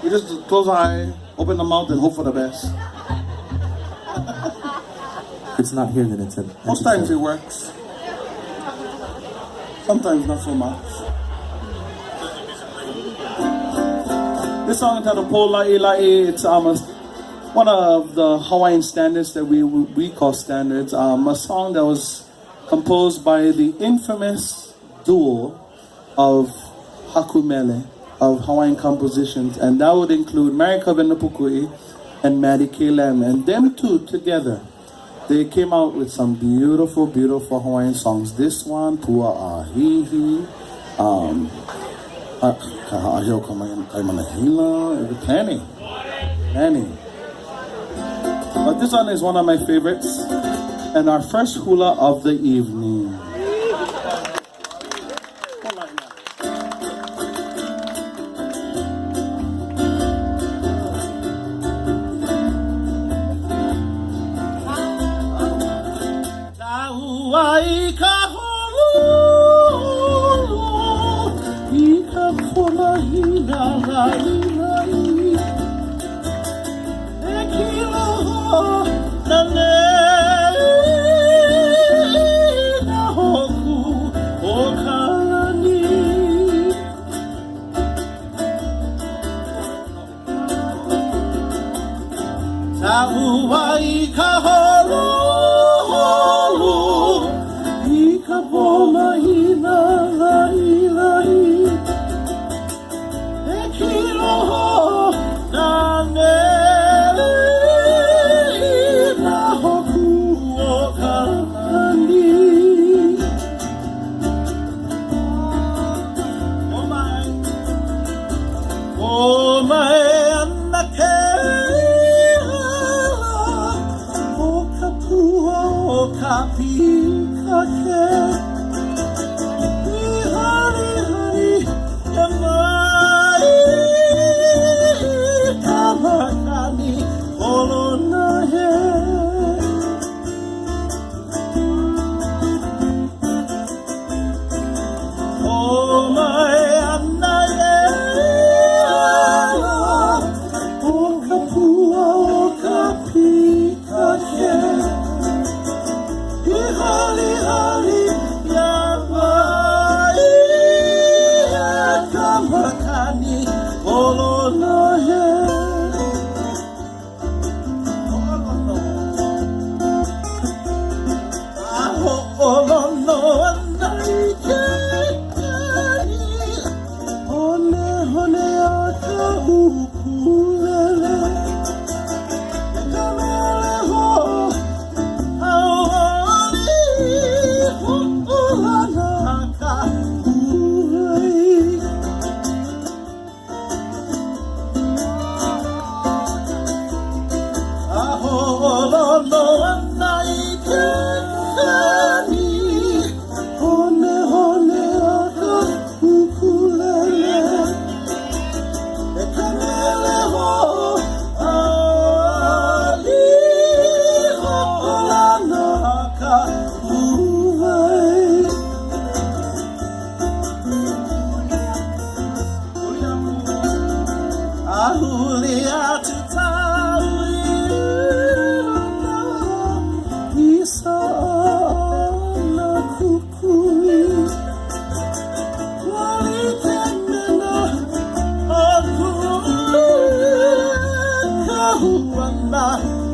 We just close our eye, open the mouth, and hope for the best. It's not here that it's a... Most times it works. Sometimes not so much. This song entitled Po La'i La'i, it's one of the Hawaiian standards that we call standards. A song that was composed by the infamous duo of Hakumele, of Hawaiian compositions, and that would include Marika Venapukui and Maddie K. Lam, and them two together. They came out with some beautiful, beautiful Hawaiian songs. This one, Pua Ahihi, Kaha'ahio Kaimanahila, plenty. But this one is one of my favorites, and our first hula of the evening.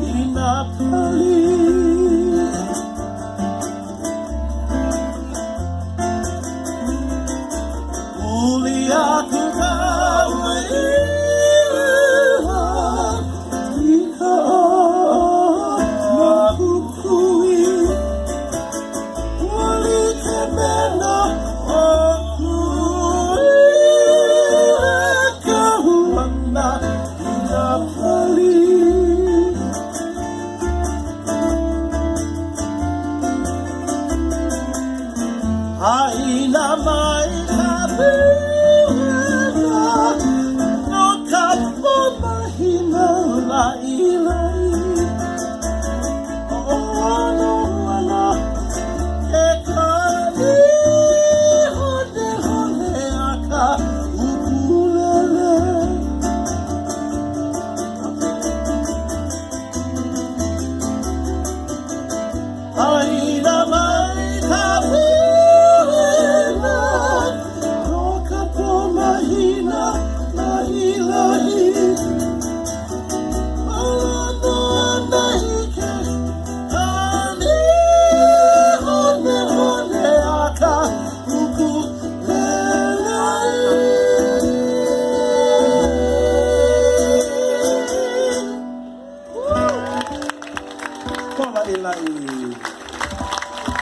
Ina pali